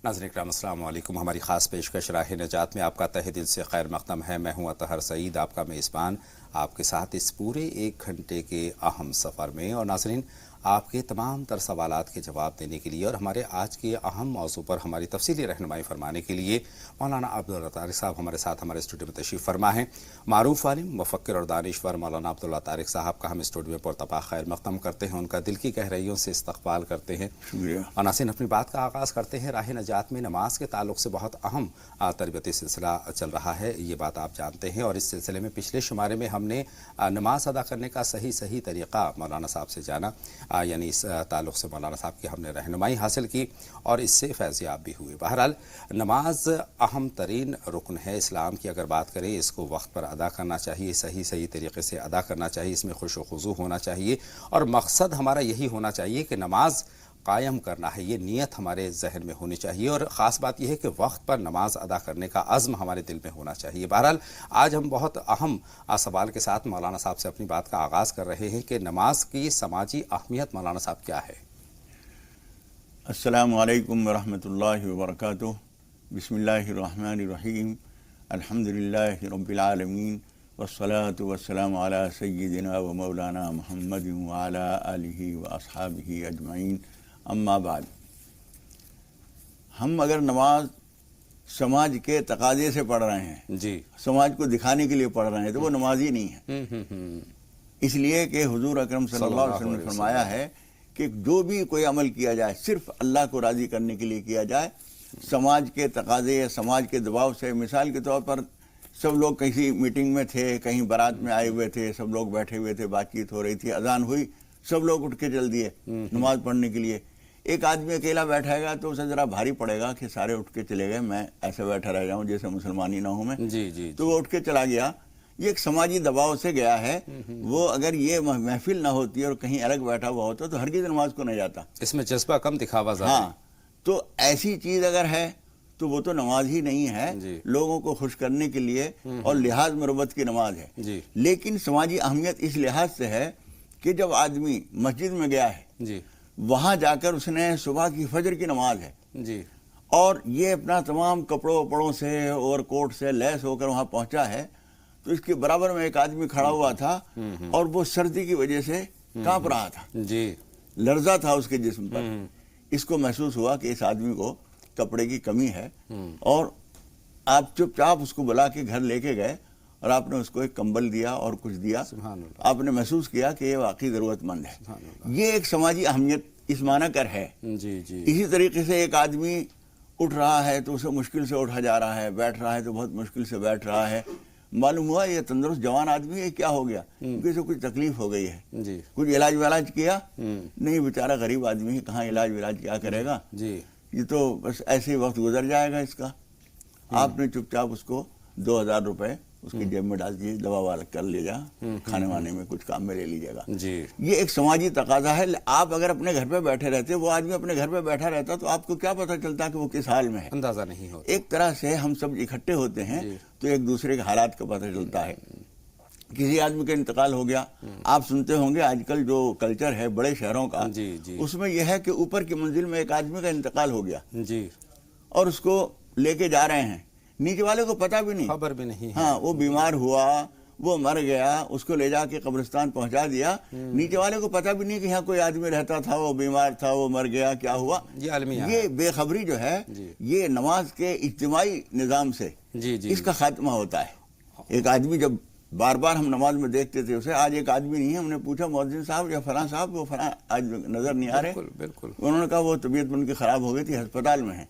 ناظرین اکرام السلام علیکم. ہماری خاص پیشکش راہ نجات میں آپ کا تہہ دل سے خیر مقدم ہے. میں ہوں اطہر سعید، آپ کا میزبان، آپ کے ساتھ اس پورے 1 گھنٹے کے اہم سفر میں. اور ناظرین، آپ کے تمام تر سوالات کے جواب دینے کے لیے اور ہمارے آج کے اہم موضوع پر ہماری تفصیلی رہنمائی فرمانے کے لیے مولانا عبداللہ طارق صاحب ہمارے ساتھ ہمارے اسٹوڈیو میں تشریف فرما ہیں. معروف عالم، مفکر اور دانشور مولانا عبداللہ طارق صاحب کا ہم اسٹوڈیو میں پرتپا خیر مقدم کرتے ہیں، ان کا دل کی گہرائیوں سے استقبال کرتے ہیں. شکریہ. اور ناظرین، اپنی بات کا آغاز کرتے ہیں. راہ نجات میں نماز کے تعلق سے بہت اہم تربیتی سلسلہ چل رہا ہے، یہ بات آپ جانتے ہیں. اور اس سلسلے میں پچھلے شمارے میں ہم نے نماز ادا کرنے کا صحیح طریقہ مولانا صاحب سے جانا، یعنی اس تعلق سے مولانا صاحب کی ہم نے رہنمائی حاصل کی اور اس سے فیضیاب بھی ہوئے. بہرحال نماز اہم ترین رکن ہے اسلام کی. اگر بات کریں، اس کو وقت پر ادا کرنا چاہیے، صحیح طریقے سے ادا کرنا چاہیے، اس میں خشوع و خضوع ہونا چاہیے اور مقصد ہمارا یہی ہونا چاہیے کہ نماز قائم کرنا ہے. یہ نیت ہمارے ذہن میں ہونی چاہیے اور خاص بات یہ ہے کہ وقت پر نماز ادا کرنے کا عزم ہمارے دل میں ہونا چاہیے. بہرحال آج ہم بہت اہم سوال کے ساتھ مولانا صاحب سے اپنی بات کا آغاز کر رہے ہیں کہ نماز کی سماجی اہمیت مولانا صاحب کیا ہے؟ السلام علیکم ورحمۃ اللہ وبرکاتہ. بسم اللہ الرحمن الرحیم. الحمدللہ رب العالمین والصلاة والسلام علی سیدنا و مولانا محمد وعلی آلہ واصحابہ اجمعین. اما بعد، ہم اگر نماز سماج کے تقاضے سے پڑھ رہے ہیں، جی، سماج کو دکھانے کے لیے پڑھ رہے ہیں، تو وہ نماز ہی نہیں ہے. اس لیے کہ حضور اکرم صلی اللہ علیہ وسلم نے فرمایا ہے کہ جو بھی کوئی عمل کیا جائے صرف اللہ کو راضی کرنے کے لیے کیا جائے. سماج کے تقاضے یا سماج کے دباؤ سے، مثال کے طور پر سب لوگ کسی میٹنگ میں تھے، کہیں بارات میں آئے ہوئے تھے، سب لوگ بیٹھے ہوئے تھے، بات چیت ہو رہی تھی، اذان ہوئی، سب لوگ اٹھ کے چل دیے نماز پڑھنے کے لیے. ایک آدمی اکیلا بیٹھے گا تو اسے ذرا بھاری پڑے گا کہ سارے اٹھ کے چلے گئے، میں ایسے بیٹھا رہ جاؤں جیسے مسلمان ہی نہ ہوں میں. جی، تو وہ اٹھ کے چلا گیا. یہ ایک سماجی دباؤ سے گیا ہے. وہ اگر یہ محفل نہ ہوتی اور کہیں الگ بیٹھا ہوا ہوتا تو ہرگز نماز کو نہ جاتا. اس میں جذبہ کم، دکھاوا زیادہ. ہاں، تو ایسی چیز اگر ہے تو وہ تو نماز ہی نہیں ہے. لوگوں کو خوش کرنے کے لیے اور لحاظ مربت کی نماز ہے. لیکن سماجی اہمیت اس لحاظ سے ہے کہ جب آدمی مسجد میں گیا ہے، وہاں جا کر اس نے صبح کی فجر کی نماز ہے اور یہ اپنا تمام کپڑوں وپڑوں سے اور کوٹ سے لیس ہو کر وہاں پہنچا ہے، تو اس کے برابر میں ایک آدمی کھڑا ہوا تھا اور وہ سردی کی وجہ سے کانپ رہا تھا، لرزہ تھا اس کے جسم پر. اس کو محسوس ہوا کہ اس آدمی کو کپڑے کی کمی ہے اور آپ چپ چاپ اس کو بلا کے گھر لے کے گئے اور آپ نے اس کو ایک کمبل دیا اور کچھ دیا. آپ نے محسوس کیا کہ یہ واقعی ضرورت مند ہے. یہ ایک سماجی اہمیت اس معنی کر ہے. اسی طریقے سے ایک آدمی اٹھ رہا ہے تو اسے مشکل سے اٹھا جا رہا ہے، بیٹھ رہا ہے تو بہت مشکل سے بیٹھ رہا ہے. معلوم ہوا یہ تندرست جوان آدمی ہے، کیا ہو گیا؟ کیونکہ اسے کچھ تکلیف ہو گئی ہے. کچھ علاج کیا نہیں، بیچارہ غریب آدمی ہے، کہاں علاج کیا کرے گا؟ یہ تو بس ایسے ہی وقت گزر جائے گا اس کا. آپ نے چپ چاپ اس کو 2000 روپے اس کی جیب میں ڈال دیے، دوا والا کر لے جا، کھانے وانے میں کچھ کام میں لے لیجیے گا. یہ ایک سماجی تقاضا ہے. آپ اگر اپنے گھر پہ بیٹھے رہتے، وہ آدمی اپنے گھر پہ بیٹھا رہتا تو آپ کو کیا پتہ چلتا کہ وہ کس حال میں ہے؟ اندازہ نہیں ہوتا. ایک طرح سے ہم سب اکٹھے ہوتے ہیں تو ایک دوسرے کے حالات کا پتہ چلتا ہے. کسی آدمی کا انتقال ہو گیا، آپ سنتے ہوں گے آج کل جو کلچر ہے بڑے شہروں کا، اس میں یہ ہے کہ اوپر کی منزل میں ایک آدمی کا انتقال ہو گیا اور اس کو لے کے جا رہے ہیں، نیچے والے کو پتہ بھی نہیں، خبر بھی نہیں. ہاں، وہ بیمار ہوا، وہ مر گیا، اس کو لے جا کے قبرستان پہنچا دیا، نیچے والے کو پتہ بھی نہیں کہ یہاں کوئی آدمی رہتا تھا، وہ بیمار تھا، وہ مر گیا، کیا ہوا. یہ بے خبری جو ہے یہ نماز کے اجتماعی نظام سے اس کا خاتمہ ہوتا ہے. ایک آدمی جب بار بار ہم نماز میں دیکھتے تھے اسے، آج ایک آدمی نہیں ہے، ہم نے پوچھا مؤذن صاحب یا فلاں صاحب، وہ فلاں آج نظر نہیں آ رہے. انہوں نے کہا وہ طبیعت ان کی خراب ہو گئی تھی، ہسپتال میں ہیں.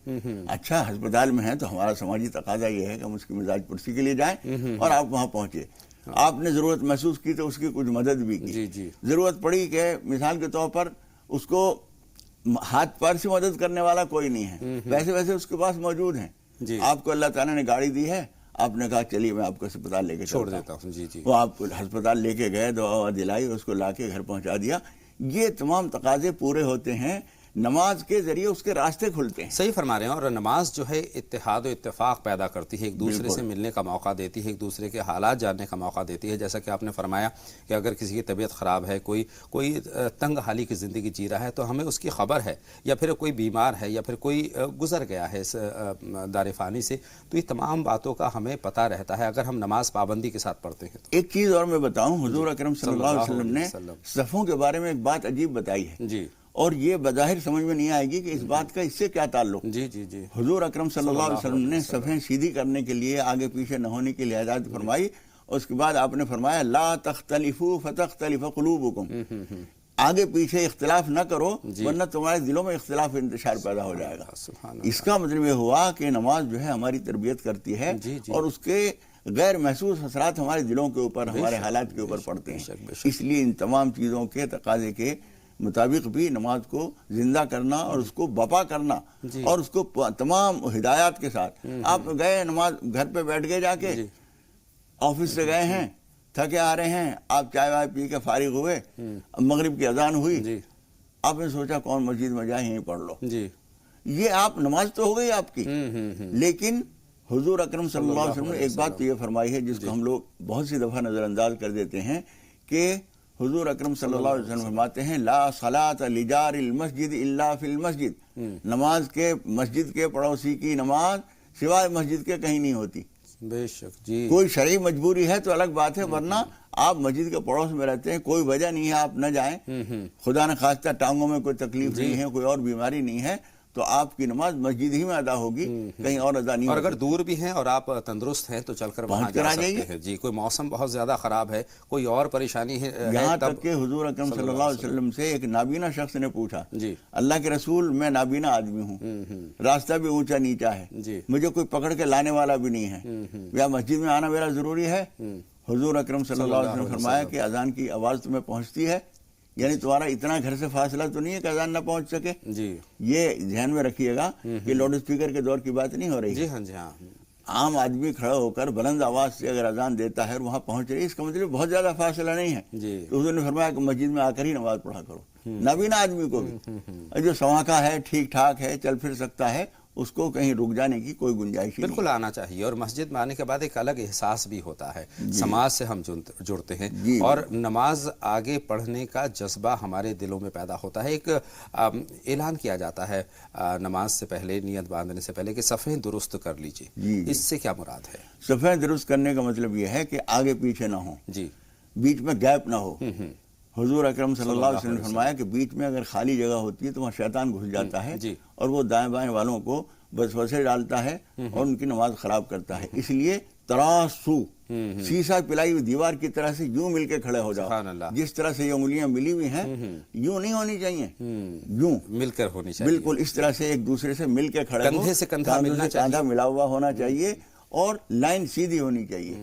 اچھا، ہسپتال میں ہیں تو ہمارا سماجی تقاضا یہ ہے کہ ہم اس کی مزاج پرسی کے لیے جائیں اور آپ وہاں پہنچے. آپ نے ضرورت محسوس کی تو اس کی کچھ مدد بھی کی. ضرورت پڑی کہ مثال کے طور پر اس کو ہاتھ پیر سے مدد کرنے والا کوئی نہیں ہے، ویسے اس کے پاس موجود ہیں. آپ کو اللہ تعالیٰ نے گاڑی دی ہے، آپ نے کہا چلیے میں آپ کو ہسپتال لے کے چھوڑ دیتا ہوں. وہ آپ ہسپتال لے کے گئے، دوا دلائی، اس کو لا کے گھر پہنچا دیا. یہ تمام تقاضے پورے ہوتے ہیں نماز کے ذریعے اس کے راستے کھلتے ہیں. صحیح فرما رہے ہیں. اور نماز جو ہے اتحاد و اتفاق پیدا کرتی ہے, ایک دوسرے سے ملنے کا موقع دیتی ہے, ایک دوسرے کے حالات جاننے کا موقع دیتی ہے. جیسا کہ آپ نے فرمایا کہ اگر کسی کی طبیعت خراب ہے, کوئی تنگ حالی کی زندگی جی رہا ہے, تو ہمیں اس کی خبر ہے, یا پھر کوئی بیمار ہے, یا پھر کوئی گزر گیا ہے اس دار فانی سے, تو یہ تمام باتوں کا ہمیں پتہ رہتا ہے اگر ہم نماز پابندی کے ساتھ پڑھتے ہیں. ایک چیز اور میں بتاؤں, حضور اکرم صلی اللہ علیہ وسلم نے صفوں کے بارے میں ایک بات عجیب بتائی ہے. جی. اور یہ بظاہر سمجھ میں نہیں آئے گی کہ اس بات کا اس سے کیا تعلق. جی جی جی. حضور اکرم صلی اللہ علیہ وسلم نے صفیں سیدھی کرنے کے لیے, آگے پیچھے نہ ہونے کے لیے ہدایت فرمائی. اس کے بعد آپ نے فرمایا لا تختلفوا فتختلف قلوبکم, آگے پیچھے اختلاف نہ کرو ورنہ تمہارے دلوں میں اختلاف انتشار پیدا ہو جائے گا. اس کا مطلب یہ ہوا کہ نماز جو ہے ہماری تربیت کرتی ہے, اور اس کے غیر محسوس اثرات ہمارے دلوں کے اوپر, ہمارے حالات کے اوپر پڑتے ہیں. اس لیے ان تمام چیزوں کے تقاضے کے مطابق بھی نماز کو زندہ کرنا اور اس کو بپا کرنا, اور اس کو تمام ہدایات کے ساتھ. آپ گئے نماز گھر پہ بیٹھ گئے, جا کے آفس سے گئے ہیں, تھکے آ رہے ہیں, آپ چائے وائے پی کے فارغ ہوئے, مغرب کی اذان ہوئی, آپ نے سوچا کون مسجد میں جائے, یہیں پڑھ لو. یہ آپ نماز تو ہو گئی آپ کی, لیکن حضور اکرم صلی اللہ علیہ وسلم نے ایک بات تو یہ فرمائی ہے جس کو ہم لوگ بہت سی دفعہ نظر انداز کر دیتے ہیں, کہ حضور اکرم صلی اللہ علیہ وسلم فرماتے ہیں لا صلاۃ لجار المسجد الا فی المسجد, نماز کے مسجد کے پڑوسی کی نماز سوائے مسجد کے کہیں نہیں ہوتی. بے شک. جی. کوئی شرعی مجبوری ہے تو الگ بات ہے, ورنہ آپ مسجد کے پڑوس میں رہتے ہیں, کوئی وجہ نہیں ہے آپ نہ جائیں, خدا نہ خواستہ ٹانگوں میں کوئی تکلیف نہیں ہے, کوئی اور بیماری نہیں ہے, تو آپ کی نماز مسجد ہی میں ادا ہوگی, کہیں اور ادا نہیں. اور اگر دور بھی ہیں اور آپ تندرست ہیں تو چل کر وہاں جا سکتے ہیں. جی. کوئی موسم بہت زیادہ خراب ہے, کوئی اور پریشانی ہے, یہاں تک کہ حضور اکرم صلی اللہ علیہ وسلم سے ایک نابینا شخص نے پوچھا, اللہ کے رسول میں نابینا آدمی ہوں, راستہ بھی اونچا نیچا ہے, مجھے کوئی پکڑ کے لانے والا بھی نہیں ہے, یا مسجد میں آنا میرا ضروری ہے. حضور اکرم صلی اللہ علیہ وسلم فرمایا کہ اذان کی آواز تمہیں پہنچتی ہے, یعنی تمہارا اتنا گھر سے فاصلہ تو نہیں ہے کہ اذان نہ پہنچ سکے. یہ ذہن میں رکھیے گا کہ لاؤڈ اسپیکر کے دور کی بات نہیں ہو رہی. عام آدمی کھڑا ہو کر بلند آواز سے اگر اذان دیتا ہے اور وہاں پہنچ رہی ہے, اس کا مطلب بہت زیادہ فاصلہ نہیں ہے. تو حضور نے فرمایا کہ مسجد میں آ کر ہی نماز پڑھا کرو. نابینا آدمی کو بھی, جو سنواکا ہے, ٹھیک ٹھاک ہے, چل پھر سکتا ہے, اس کو کہیں رک جانے کی کوئی گنجائش نہیں. بالکل آنا چاہیے. اور مسجد میں آنے کے بعد ایک الگ احساس بھی ہوتا ہے, سماج سے ہم جڑتے ہیں, اور نماز آگے پڑھنے کا جذبہ ہمارے دلوں میں پیدا ہوتا ہے. ایک اعلان کیا جاتا ہے نماز سے پہلے, نیت باندھنے سے پہلے, کہ صفیں درست کر لیجئے. اس سے کیا مراد ہے؟ صفیں درست کرنے کا مطلب یہ ہے کہ آگے پیچھے نہ ہو, بیچ میں گیپ نہ ہو. حضور اکرم صلی اللہ علیہ وسلم نے فرمایا کہ بیچ میں اگر خالی جگہ ہوتی ہے تو وہاں شیطان گھس جاتا ہے, اور وہ دائیں بائیں والوں کو وسوسے ڈالتا ہے اور ان کی نماز خراب کرتا ہے. اس لیے تراسو, سیسا پلائی ہوئی دیوار کی طرح سے یوں مل کے کھڑے ہو جاؤ. جس طرح سے یہ انگلیاں ملی ہوئی ہیں یوں نہیں ہونی چاہیے, یوں مل کر ہونی چاہیے. بالکل اس طرح سے ایک دوسرے سے مل کے کھڑے ہو, کندھے سے کندھا ملنا چاہیے, کندھا ملا ہوا ہونا چاہیے, اور لائن سیدھی ہونی چاہیے.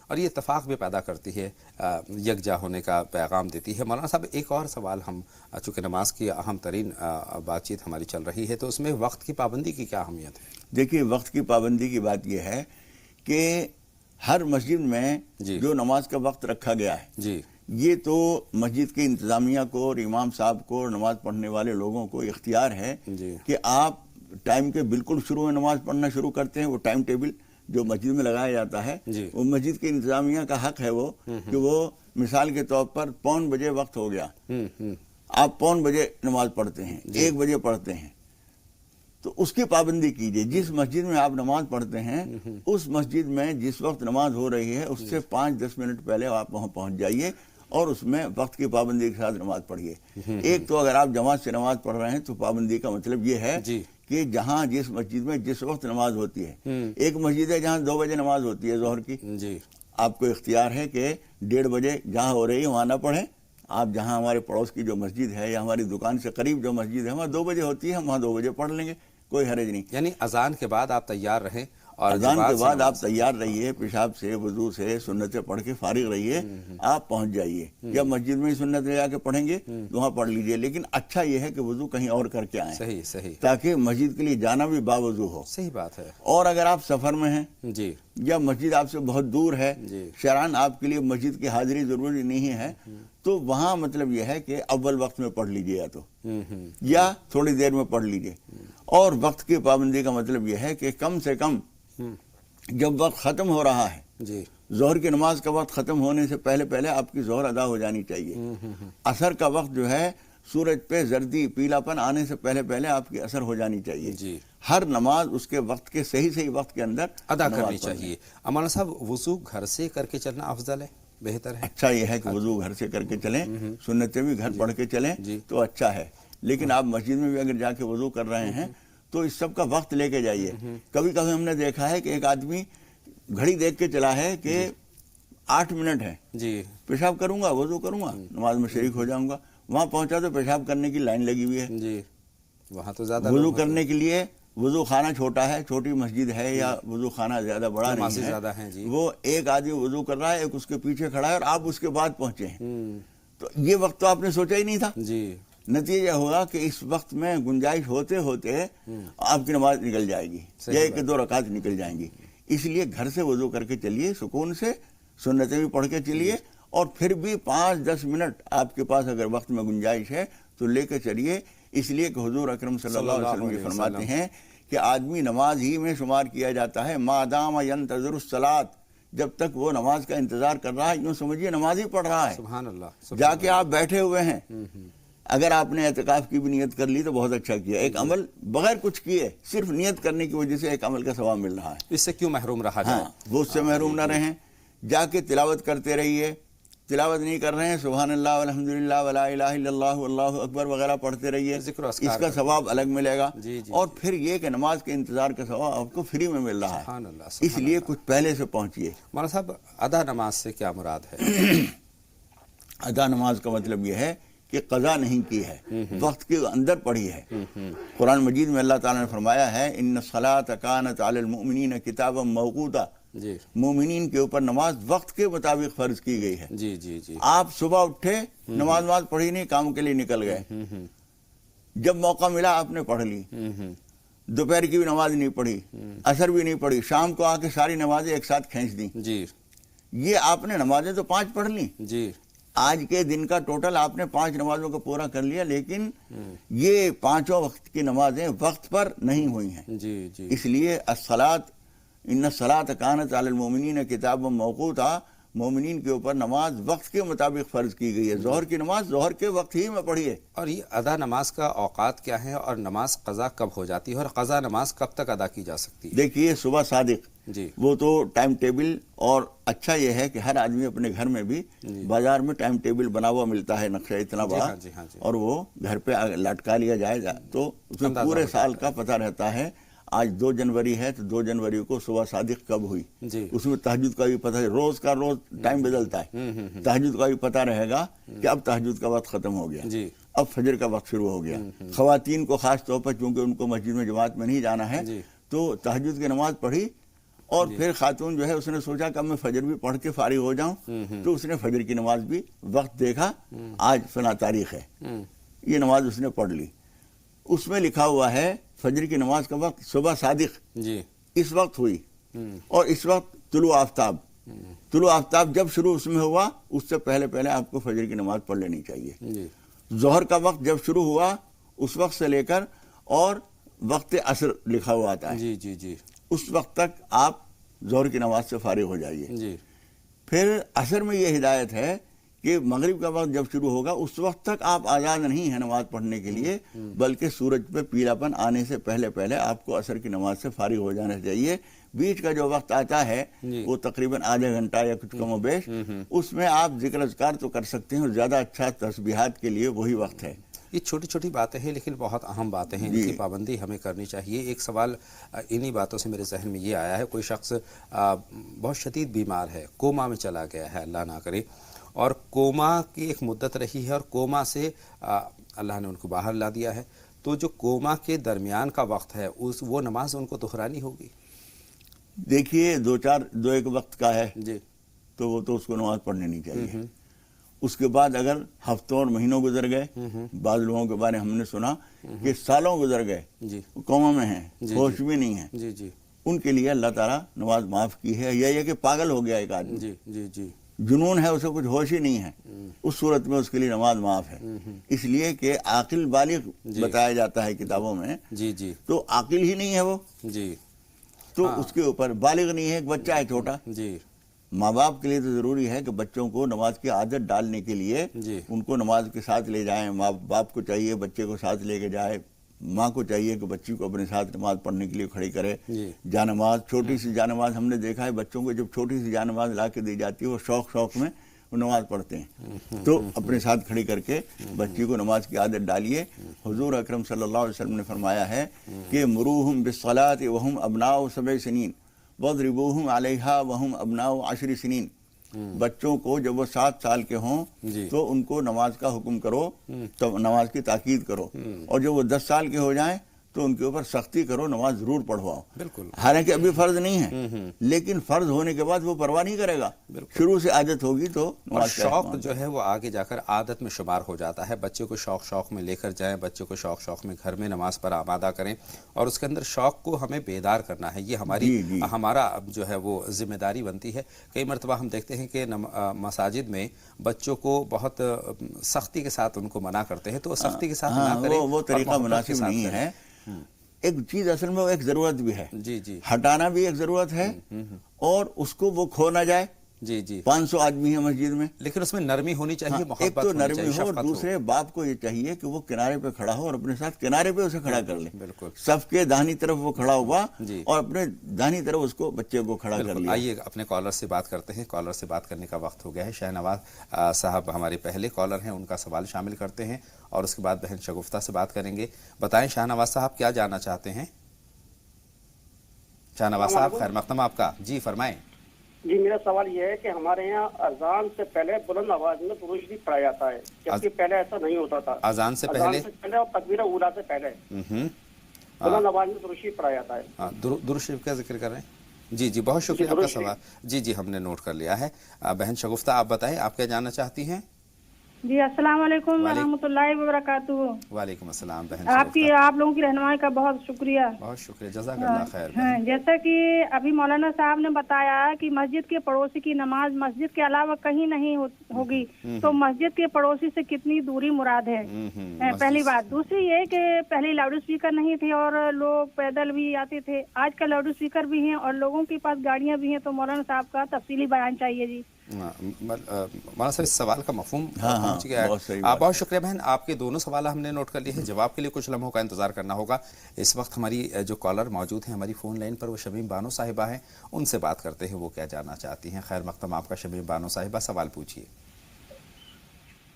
اور یہ اتفاق بھی پیدا کرتی ہے, یکجا ہونے کا پیغام دیتی ہے. مولانا صاحب ایک اور سوال, ہم چونکہ نماز کی اہم ترین بات چیت ہماری چل رہی ہے, تو اس میں وقت کی پابندی کی کیا اہمیت ہے؟ دیکھیے وقت کی پابندی کی بات یہ ہے کہ ہر مسجد میں جو نماز کا وقت رکھا گیا ہے, یہ تو مسجد کی انتظامیہ کو اور امام صاحب کو اور نماز پڑھنے والے لوگوں کو اختیار ہے کہ آپ ٹائم کے بالکل شروع میں نماز پڑھنا شروع کرتے ہیں. وہ ٹائم ٹیبل جو مسجد میں لگایا جاتا ہے, وہ مسجد کی انتظامیہ کا حق ہے وہ, کہ وہ مثال کے طور پر 9:15 بجے وقت ہو گیا, آپ 9:15 بجے نماز پڑھتے ہیں, 1 بجے پڑھتے ہیں, تو اس کی پابندی کیجئے. جس مسجد میں آپ نماز پڑھتے ہیں اس مسجد میں جس وقت نماز ہو رہی ہے اس سے 5-10 منٹ پہلے آپ وہاں پہنچ جائیے, اور اس میں وقت کی پابندی کے ساتھ نماز پڑھیے. ایک تو اگر آپ جماعت سے نماز پڑھ رہے ہیں تو پابندی کا مطلب یہ ہے کہ جہاں جس مسجد میں جس وقت نماز ہوتی ہے, ایک مسجد ہے جہاں 2 بجے نماز ہوتی ہے ظہر کی, آپ کو اختیار ہے کہ 1:30 بجے جہاں ہو رہی ہے وہاں نہ پڑھیں. آپ جہاں ہمارے پڑوس کی جو مسجد ہے یا ہماری دکان سے قریب جو مسجد ہے وہاں 2 بجے ہوتی ہے, ہم وہاں 2 بجے پڑھ لیں گے, کوئی حرج نہیں. یعنی اذان کے بعد آپ تیار رہیں اور اذان کے بعد آپ تیار رہیے، پیشاب سے وضو سے سنتیں پڑھ کے فارغ رہیے، آپ پہنچ جائیے. یا مسجد میں ہی سنتیں جا کے پڑھیں گے تو وہاں پڑھ لیجئے، لیکن اچھا یہ ہے کہ وضو کہیں اور کر کے آئیں. صحیح صحیح. تاکہ مسجد کے لیے جانا بھی باوضو ہو. صحیح بات ہے. اور اگر آپ سفر میں ہیں جی یا مسجد آپ سے بہت دور ہے، شرعاً آپ کے لیے مسجد کی حاضری ضروری نہیں ہے، تو وہاں مطلب یہ ہے کہ اول وقت میں پڑھ لیجئے یا تھوڑی دیر میں پڑھ لیجئے. اور وقت کی پابندی کا مطلب یہ ہے کہ کم سے کم جب وقت ختم ہو رہا ہے، ظہر کی نماز کا وقت ختم ہونے سے پہلے پہلے آپ کی ظہر ادا ہو جانی چاہیے. عصر کا وقت جو ہے سورج پہ زردی پیلا پن آنے سے پہلے پہلے آپ کی عصر ہو جانی چاہیے. ہر نماز اس کے وقت کے صحیح وقت کے اندر ادا کرنی چاہیے. مولانا صاحب وضو گھر سے کر کے چلنا افضل ہے، بہتر ہے؟ اچھا یہ ہے کہ وضو گھر سے کر کے چلیں، سنتیں بھی گھر پڑھ کے چلیں تو اچھا ہے. لیکن آپ مسجد میں بھی اگر جا کے وضو کر رہے ہیں تو اس سب کا وقت لے کے جائیے. کبھی کبھی ہم نے دیکھا ہے کہ ایک آدمی گھڑی دیکھ کے چلا ہے کہ 8 منٹ ہے، پیشاب کروں گا وضو کروں گا نماز میں شریک ہو جاؤں گا. وہاں پہنچا تو پیشاب کرنے کی لائن لگی ہوئی ہے. وہاں تو زیادہ وضو کرنے کے لیے وضو خانہ چھوٹا ہے، چھوٹی مسجد ہے یا وضو خانہ زیادہ بڑا نہیں ہے، وہ ایک آدمی وضو کر رہا ہے، ایک اس کے پیچھے کھڑا ہے اور آپ اس کے بعد پہنچے ہیں. تو یہ وقت تو آپ نے سوچا ہی نہیں تھا. نتیجہ ہوگا کہ اس وقت میں گنجائش ہوتے ہوتے آپ کی نماز نکل جائے گی یا 1-2 رکعت نکل جائیں گی. اس لیے گھر سے وضو کر کے چلیے، سکون سے سنتیں بھی پڑھ کے چلیے، اور پھر بھی 5-10 منٹ آپ کے پاس اگر وقت میں گنجائش ہے تو لے کے چلیے. اس لیے کہ حضور اکرم صلی اللہ علیہ وسلم یہ فرماتے ہیں کہ آدمی نماز ہی میں شمار کیا جاتا ہے ما دام ینتظر الصلاۃ، جب تک وہ نماز کا انتظار کر رہا ہے یوں سمجھیے نماز ہی پڑھ رہا ہے. سبحان اللہ. جا کے آپ بیٹھے ہوئے ہیں، اگر آپ نے اعتکاف کی بھی نیت کر لی تو بہت اچھا کیا. ایک عمل بغیر کچھ کیے صرف نیت کرنے کی وجہ سے ایک عمل کا ثواب مل رہا ہے. اس سے کیوں محروم رہا جائے؟ وہ اس سے محروم نہ رہیں. جا کے تلاوت کرتے رہیے. تلاوت نہیں کر رہے ہیں سبحان اللہ والحمدللہ ولا الہ الا اللہ واللہ اکبر وغیرہ پڑھتے رہیے، اس کا ثواب الگ ملے گا. اور پھر یہ کہ نماز کے انتظار کا ثواب آپ کو فری میں مل رہا ہے. اس لیے کچھ پہلے سے پہنچیے. مولانا صاحب ادا نماز سے کیا مراد ہے؟ ادا نماز کا مطلب یہ ہے کہ قضا نہیں کی ہے، وقت کے اندر پڑھی ہے. قرآن مجید میں اللہ تعالیٰ نے فرمایا ہے ان الصلاۃ کانت علی المؤمنین کتابا موقوتا، مومنین کے اوپر نماز وقت کے مطابق فرض کی گئی ہے. آپ صبح اٹھے نماز پڑھی نہیں، کام کے لیے نکل گئے، جب موقع ملا آپ نے پڑھ لی. دوپہر کی بھی نماز نہیں پڑھی، عصر بھی نہیں پڑھی، شام کو آ کے ساری نمازیں ایک ساتھ کھینچ دیں. یہ آپ نے نمازیں تو 5 پڑھ لی، آج کے دن کا ٹوٹل آپ نے 5 نمازوں کو پورا کر لیا، لیکن یہ 5 وقت کی نمازیں وقت پر نہیں ہوئی ہیں. اس لیے الصلاۃ ان الصلاۃ کانت علی المؤمنین کتابا موقوتا، مومنین کے اوپر نماز وقت کے مطابق فرض کی گئی ہے. ظہر کی نماز ظہر کے وقت ہی میں پڑھیے. اور یہ ادا نماز کا اوقات کیا ہے اور نماز قضا کب ہو جاتی ہے اور قضا نماز کب تک ادا کی جا سکتی ہے؟ دیکھیے صبح صادق وہ تو ٹائم ٹیبل، اور اچھا یہ ہے کہ ہر آدمی اپنے گھر میں بھی بازار میں ٹائم ٹیبل بنا ہوا ملتا ہے، نقشہ اتنا بڑا، اور وہ گھر پہ لٹکا لیا جائے گا تو اس میں پورے سال کا پتہ رہتا ہے. آج 2 جنوری ہے تو 2 جنوری کو صبح صادق کب ہوئی، اس میں تہجد کا بھی پتہ ہے. روز کا روز ٹائم بدلتا ہے. تہجد کا بھی پتہ رہے گا کہ اب تہجد کا وقت ختم ہو گیا، اب فجر کا وقت شروع ہو گیا. خواتین کو خاص طور پر چونکہ ان کو مسجد میں جماعت میں نہیں جانا ہے تو تہجد کی نماز پڑھی، اور پھر خاتون جو ہے اس نے سوچا کہ اب میں فجر بھی پڑھ کے فارغ ہو جاؤں، تو اس نے فجر کی نماز بھی وقت دیکھا، آج فلاں تاریخ ہے، یہ نماز اس نے پڑھ لی. اس میں لکھا ہوا ہے فجر کی نماز کا وقت صبح صادق اس وقت ہوئی، اور اس وقت طلوع آفتاب جب شروع اس میں ہوا اس سے پہلے پہلے آپ کو فجر کی نماز پڑھ لینی چاہیے. ظہر کا وقت جب شروع ہوا اس وقت سے لے کر اور وقت عصر لکھا ہوا آتا ہے، اس وقت تک آپ ظہر کی نماز سے فارغ ہو جائیے. پھر عصر میں یہ ہدایت ہے کہ مغرب کا وقت جب شروع ہوگا اس وقت تک آپ آزاد نہیں ہیں نماز پڑھنے کے لیے، بلکہ سورج پہ پیلا پن آنے سے پہلے پہلے آپ کو عصر کی نماز سے فارغ ہو جانا چاہیے. بیچ کا جو وقت آتا ہے وہ تقریباً آدھا گھنٹہ یا کچھ کم و بیش، اس میں آپ ذکر اذکار تو کر سکتے ہیں، اور زیادہ اچھا تسبیحات کے لیے وہی وقت ہے. یہ چھوٹی چھوٹی باتیں ہیں لیکن بہت اہم باتیں ہیں، ان کی پابندی ہمیں کرنی چاہیے. ایک سوال انہی باتوں سے میرے ذہن میں یہ آیا ہے، کوئی شخص بہت شدید بیمار ہے، کوما میں چلا گیا ہے، اللہ نہ کرے، اور کوما کی ایک مدت رہی ہے اور کوما سے اللہ نے ان کو باہر لا دیا ہے، تو جو کوما کے درمیان کا وقت ہے وہ نماز ان کو دہرانی ہوگی؟ دیکھیے دو ایک وقت کا ہے جی تو وہ تو اس کو نماز پڑھنی نہیں چاہیے. اس کے بعد اگر ہفتوں اور مہینوں گزر گئے، بعض لوگوں کے بارے ہم نے سنا کہ سالوں گزر گئے، کوما میں ہیں، ہوش بھی نہیں ہے، ان کے لیے اللہ تعالیٰ نماز معاف کی ہے. یہ کہ پاگل ہو گیا ایک آدمی، جنون ہے، اسے کچھ ہوش ہی نہیں ہے، اس صورت میں اس کے لیے نماز معاف ہے. اس لیے کہ عاقل بالغ بتایا جاتا ہے کتابوں میں، تو عاقل ہی نہیں ہے وہ، تو اس کے اوپر بالغ نہیں ہے، ایک بچہ ہے چھوٹا. ماں باپ کے لیے تو ضروری ہے کہ بچوں کو نماز کی عادت ڈالنے کے لیے ان کو نماز کے ساتھ لے جائیں. ماں باپ کو چاہیے بچے کو ساتھ لے کے جائے، ماں کو چاہیے کہ بچی کو اپنے ساتھ نماز پڑھنے کے لیے کھڑی کرے. جانماز، چھوٹی سی جانماز ہم نے دیکھا ہے، بچوں کو جب چھوٹی سی جانماز لا کے دی جاتی ہے وہ شوق میں وہ نماز پڑھتے ہیں. تو اپنے ساتھ کھڑی کر کے بچی کو نماز کی عادت ڈالیے. حضور اکرم صلی اللہ علیہ وسلم نے فرمایا ہے کہ مروہم بالصلاۃ وہم ابناء 7 سنین وَاضْرِبُوهُمْ عَلَيْهَا وَهُمْ أَبْنَاءُ 10 سنین. بچوں کو جب وہ 7 سال کے ہوں تو ان کو نماز کا حکم کرو، تو نماز کی تاکید کرو، اور جب وہ 10 سال کے ہو جائیں تو ان کے اوپر سختی کرو، نماز ضرور پڑھواؤ. بالکل. حالانکہ ابھی فرض نہیں ہے، لیکن فرض ہونے کے بعد وہ پرواہ نہیں کرے گا. شروع سے عادت ہوگی تو نماز کا شوق جو ہے وہ آگے جا کر عادت میں شمار ہو جاتا ہے. بچے کو شوق میں لے کر جائیں، بچے کو شوق میں گھر میں نماز پر آمادہ کریں، اور اس کے اندر شوق کو ہمیں بیدار کرنا ہے. یہ ہمارا جو ہے وہ ذمہ داری بنتی ہے. کئی مرتبہ ہم دیکھتے ہیں کہ مساجد میں بچوں کو بہت سختی کے ساتھ ان کو منع کرتے ہیں، تو سختی کے ساتھ نہ کریں، وہ طریقہ مناسب نہیں ہے. ایک چیز اصل میں ایک ضرورت بھی ہے، ہٹانا بھی ایک ضرورت ہے، اور اس کو وہ کھو نہ جائے. 500 آدمی ہیں مسجد میں، لیکن اس میں نرمی ہونی چاہیے، محبت ایک تو نرمی ہو، اور دوسرے باپ کو یہ چاہیے کہ وہ کنارے پہ کھڑا ہو اور اپنے ساتھ کنارے پہ اسے کھڑا کر لے. صف کے داہنی طرف وہ کھڑا ہوا اور اپنے داہنی طرف اس کو بچے کو کھڑا کر لیا. آئیے اپنے کالر سے بات کرتے ہیں. کالر سے بات کرنے کا وقت ہو گیا ہے. شہنواز صاحب ہمارے پہلے کالر ہیں، ان کا سوال شامل کرتے ہیں اور اس کے بعد بہن شگفتہ سے بات کریں گے. بتائیں شہنواز صاحب کیا جاننا چاہتے ہیں؟ شہنواز صاحب خیر مقدم آپ کا. جی فرمائیں. جی میرا سوال یہ ہے کہ ہمارے یہاں اذان سے پہلے بلند آواز میں درود شریف پڑھا جاتا ہے، جبکہ پہلے ایسا نہیں ہوتا تھا. اذان سے پہلے اور تکبیر اولیٰ سے پہلے بلند آواز میں درود شریف پڑھا جاتا ہے. درود شریف کا ذکر کر رہے ہیں؟ جی بہت شکریہ آپ کا سوال. جی ہم نے نوٹ کر لیا ہے. بہن شگفتہ آپ بتائیں آپ کیا جاننا چاہتی ہیں؟ جی السلام علیکم ورحمۃ اللہ وبرکاتہ. وعلیکم السلام بہن. آپ لوگوں کی رہنمائی کا بہت شکریہ. بہت شکریہ، جزاک اللہ خیر. جیسا کہ ابھی مولانا صاحب نے بتایا کہ مسجد کے پڑوسی کی نماز مسجد کے علاوہ کہیں نہیں ہوگی، تو مسجد کے پڑوسی سے کتنی دوری مراد ہے، پہلی بات. دوسری یہ کہ پہلے لاؤڈ اسپیکر نہیں تھے اور لوگ پیدل بھی آتے تھے، آج کل لاؤڈ اسپیکر بھی ہیں اور لوگوں کے پاس گاڑیاں بھی ہیں. تو مولانا صاحب کا تفصیلی بیان چاہیے. جی مولانا صاحب اس سوال کا مفہوم پہنچ گیا ہے. بہت شکریہ بہن، آپ کے دونوں سوال ہم نے نوٹ کر لیے ہیں. جواب کے لیے کچھ لمحوں کا انتظار کرنا ہوگا. اس وقت ہماری جو کالر موجود ہیں ہماری فون لائن پر، وہ شمیم بانو صاحبہ ہیں. ان سے بات کرتے ہیں وہ کیا جاننا چاہتی ہیں. خیر مقدم آپ کا شمیم بانو صاحبہ، سوال پوچھیے.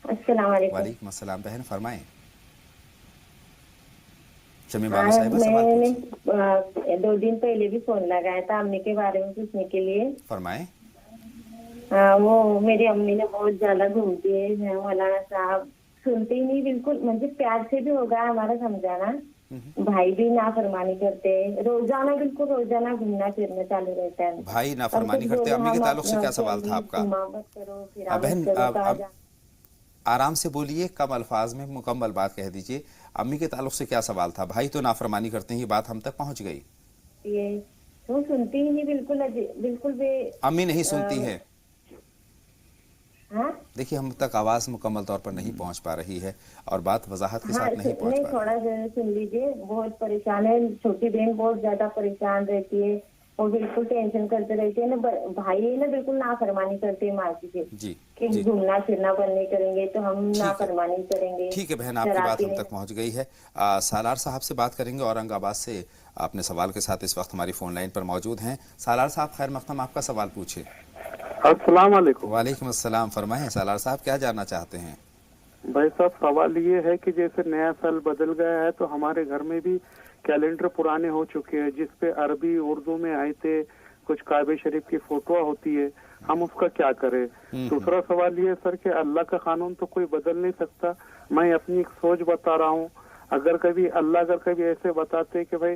السلام علیکم. وعلیکم السلام بہن فرمائیں. شمیم بانو صاحبہ سوال پوچھیے. 2 دن پہلے بھی فون لگایا تھا امی کے بارے میں پوچھنے کے لیے. فرمائیں. وہ میری امی نے بہت زیادہ گھومتی ہے مولانا صاحب، سنتے ہی نہیں بالکل. مجھے پیار سے بھی ہوگا ہمارا سمجھانا، بھائی بھی نافرمانی کرتے، روزانہ بالکل روزانہ گھومنا پھرنا چالو رہتا ہے. بھائی نافرمانی کرتے. امی کے تعلق سے کیا سوال تھا آپ کا؟ بہن آرام سے بولیے، کم الفاظ میں مکمل بات کہہ دیجیے. امی کے تعلق سے کیا سوال تھا؟ بھائی تو نافرمانی کرتے ہیں، یہ بات ہم تک پہنچ گئی. یہ وہ سنتی ہی نہیں بالکل بھی. امی نہیں سنتی ہے. دیکھیے ہم تک آواز مکمل طور پر نہیں پہنچ پا رہی ہے اور بات وضاحت کے ساتھ نہیں پہنچ پا رہی. تھوڑا سن لیجیے. بہت پریشان ہے، چھوٹی بہن بہت زیادہ پریشان رہتی ہے، وہ بالکل ٹینشن کرتے رہتے ہیں نا. بھائی نا بالکل نافرمانی کرتے ہیں ماسی سے کہ گھومنا پھرنا بند نہیں کریں گے تو ہم نافرمانی کریں گے. ٹھیک ہے بہن، آپ کی بات ہم تک پہنچ گئی ہے. سالار صاحب سے بات کریں گے اورنگ آباد سے. اپنے سوال کے ساتھ اس وقت ہماری فون لائن پر موجود ہیں. سالار صاحب خیر مقدم، آپ کا سوال پوچھے. السلام علیکم. وعلیکم السلام. فرمائیں سالار صاحب کیا جاننا چاہتے ہیں؟ بھائی صاحب سوال یہ ہے کہ جیسے نیا سال بدل گیا ہے تو ہمارے گھر میں بھی کیلنڈر پرانے ہو چکے ہیں جس پہ عربی اردو میں آیتیں، کچھ کعبہ شریف کی فوٹو ہوتی ہے، ہم اس کا کیا کریں؟ دوسرا سوال یہ ہے سر کہ اللہ کا قانون تو کوئی بدل نہیں سکتا. میں اپنی ایک سوچ بتا رہا ہوں، اگر کبھی اللہ ایسے بتاتے کہ بھائی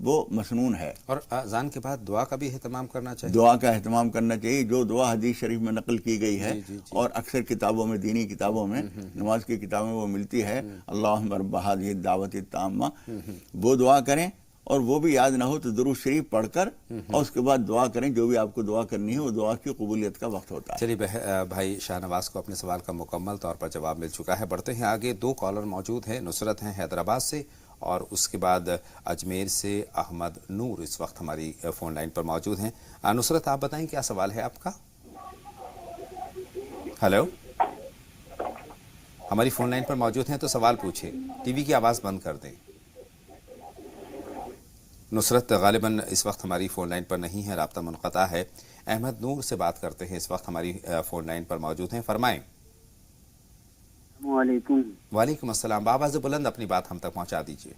وہ مسنون ہے. اور اذان کے بعد دعا کا بھی اہتمام کرنا چاہیے. دعا کا اہتمام کرنا چاہیے. جو دعا حدیث شریف میں نقل کی گئی ہے اور اکثر کتابوں میں، دینی کتابوں میں، نماز کی کتابوں میں وہ ملتی ہے، اللہم رب ہذہ الدعوۃ التامہ، وہ دعا کریں. اور وہ بھی یاد نہ ہو تو درود شریف پڑھ کر اور اس کے بعد دعا کریں. جو بھی آپ کو دعا کرنی ہے وہ دعا کی قبولیت کا وقت ہوتا ہے. چلیے بھائی شاہ نواز کو اپنے سوال کا مکمل طور پر جواب مل چکا ہے. بڑھتے ہیں آگے. 2 کالر موجود ہیں. نصرت ہیں حیدرآباد سے اور اس کے بعد اجمیر سے احمد نور اس وقت ہماری فون لائن پر موجود ہیں. نصرت آپ بتائیں کیا سوال ہے آپ کا؟ ہیلو، ہماری فون لائن پر موجود ہیں تو سوال پوچھیں. ٹی وی کی آواز بند کر دیں. نصرت غالباً اس وقت ہماری فون لائن پر نہیں ہے، رابطہ منقطع ہے. احمد نور سے بات کرتے ہیں، اس وقت ہماری فون لائن پر موجود ہیں. فرمائیں. السلام علیکم. وعلیکم السلام. بآواز بلند اپنی بات ہم تک پہنچا دیجیے.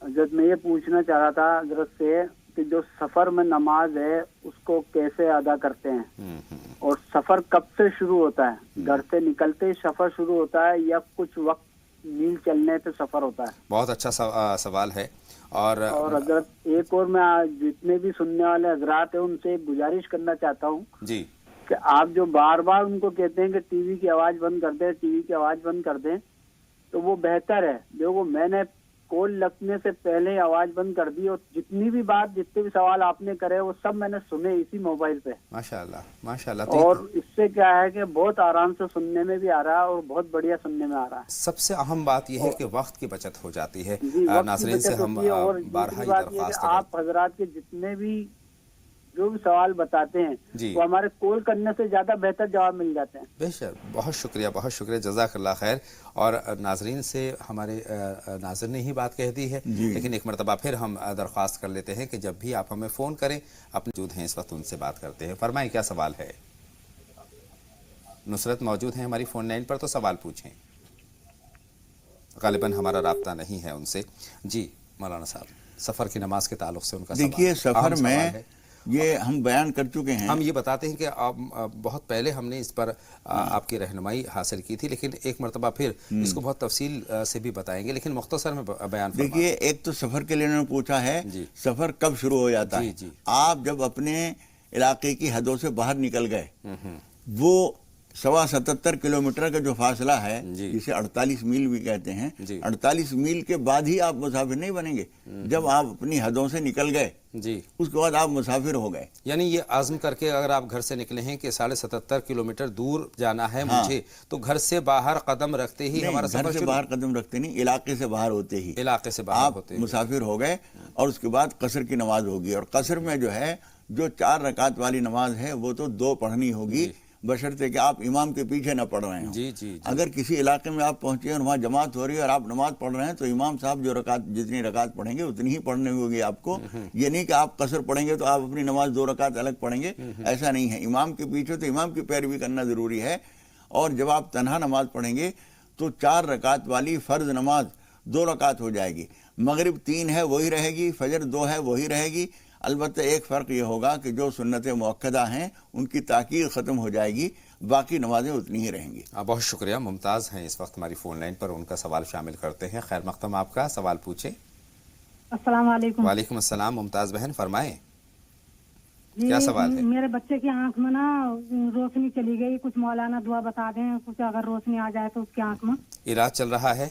حضرت میں یہ پوچھنا چاہ رہا تھا حضرت سے کہ جو سفر میں نماز ہے اس کو کیسے ادا کرتے ہیں، اور سفر کب سے شروع ہوتا ہے؟ گھر سے نکلتے ہی سفر شروع ہوتا ہے یا کچھ وقت میل چلنے پہ سفر ہوتا ہے؟ بہت اچھا سوال ہے. اور حضرت ایک اور میں جتنے بھی سننے والے حضرات ہیں ان سے گزارش کرنا چاہتا ہوں جی کہ آپ جو بار بار ان کو کہتے ہیں کہ ٹی وی کی آواز بند کر دیں، ٹی وی کی آواز بند کر دیں، تو وہ بہتر ہے. دیکھو میں نے کال لگنے سے پہلے آواز بند کر دی اور جتنی بھی بات، جتنے بھی سوال آپ نے کرے وہ سب میں نے سنے اسی موبائل پہ. ماشاءاللہ ماشاءاللہ. اور اس سے کیا ہے کہ بہت آرام سے سننے میں بھی آ رہا ہے اور بہت بڑھیا سننے میں آ رہا ہے. سب سے اہم بات یہ ہے کہ وقت کی بچت ہو جاتی ہے. ناظرین سے ہم بارہا درخواست آپ حضرات کے جتنے بھی جو بھی سوال بتاتے ہیں وہ ہمارے کال کرنے سے زیادہ بہتر جواب مل جاتے ہیں. بے شک. بہت شکریہ، بہت شکریہ، جزاک اللہ خیر. اور ناظرین سے ہمارے ناظر نے ہی بات کہہ دی ہے، لیکن ایک مرتبہ پھر ہم درخواست کر لیتے ہیں کہ جب بھی آپ ہمیں فون کریں، اپنے موجود ہیں اس وقت ان سے بات کرتے ہیں. فرمائیں کیا سوال ہے؟ نصرت موجود ہیں ہماری فون لائن پر تو سوال پوچھیں. غالباً ہمارا رابطہ نہیں ہے ان سے. جی مولانا صاحب، سفر کی نماز کے تعلق سے ان کا سوال. دیکھیے سفر میں یہ ہم بیان کر چکے ہیں. ہم یہ بتاتے ہیں کہ بہت پہلے ہم نے اس پر آپ کی رہنمائی حاصل کی تھی، لیکن ایک مرتبہ پھر اس کو بہت تفصیل سے بھی بتائیں گے، لیکن مختصر میں بیان فرمائیں. دیکھیے ایک تو سفر کے لیے انہوں نے پوچھا ہے سفر کب شروع ہو جاتا ہے. آپ جب اپنے علاقے کی حدوں سے باہر نکل گئے، وہ 77 کلومیٹر کا جو فاصلہ ہے جسے 48 میل بھی کہتے ہیں، 48 میل کے بعد ہی آپ مسافر نہیں بنیں گے. جب آپ اپنی حدوں سے نکل گئے اس کے بعد آپ مسافر ہو گئے. یعنی یہ عزم کر کے اگر آپ گھر سے نکلے ہیں کہ 77 کلومیٹر دور جانا ہے مجھے، تو گھر سے باہر قدم رکھتے ہی ہمارا سفر گھر سے باہر قدم رکھتے نہیں، علاقے سے باہر ہوتے ہی آپ مسافر ہو گئے. اور اس کے بعد قصر کی نماز ہوگی. اور قصر میں جو ہے جو 4 رکعت والی نماز ہے وہ تو 2 پڑھنی ہوگی، بشرطے کہ آپ امام کے پیچھے نہ پڑھ رہے ہیں. اگر کسی علاقے میں آپ پہنچے اور وہاں جماعت ہو رہی ہے اور آپ نماز پڑھ رہے ہیں تو امام صاحب جو جتنی رکعت پڑھیں گے اتنی ہی پڑھنے ہوگی آپ کو. یہ نہیں کہ آپ قصر پڑھیں گے تو آپ اپنی نماز 2 رکعت الگ پڑھیں گے، ایسا نہیں ہے. امام کے پیچھے تو امام کی پیروی کرنا ضروری ہے. اور جب آپ تنہا نماز پڑھیں گے تو 4 رکعت والی فرض نماز 2 رکعت ہو جائے گی. مغرب 3 ہے وہی رہے گی، فجر 2 ہے وہی رہے گی. البتہ ایک فرق یہ ہوگا کہ جو سنت مؤکدہ ہیں ان کی تاکید ختم ہو جائے گی، باقی نمازیں اتنی ہی رہیں گی. بہت شکریہ. ممتاز ہیں اس وقت ہماری فون لائن پر، ان کا سوال شامل کرتے ہیں. خیر مقدم آپ کا سوال پوچھیں. السلام علیکم. وعلیکم السلام. ممتاز بہن فرمائیں کیا سوال ہے؟ میرے بچے کی آنکھ میں نا روشنی چلی گئی، کچھ مولانا دعا بتا دیں، کچھ اگر روشنی آ جائے تو اس کی آنکھ میں. علاج چل رہا ہے؟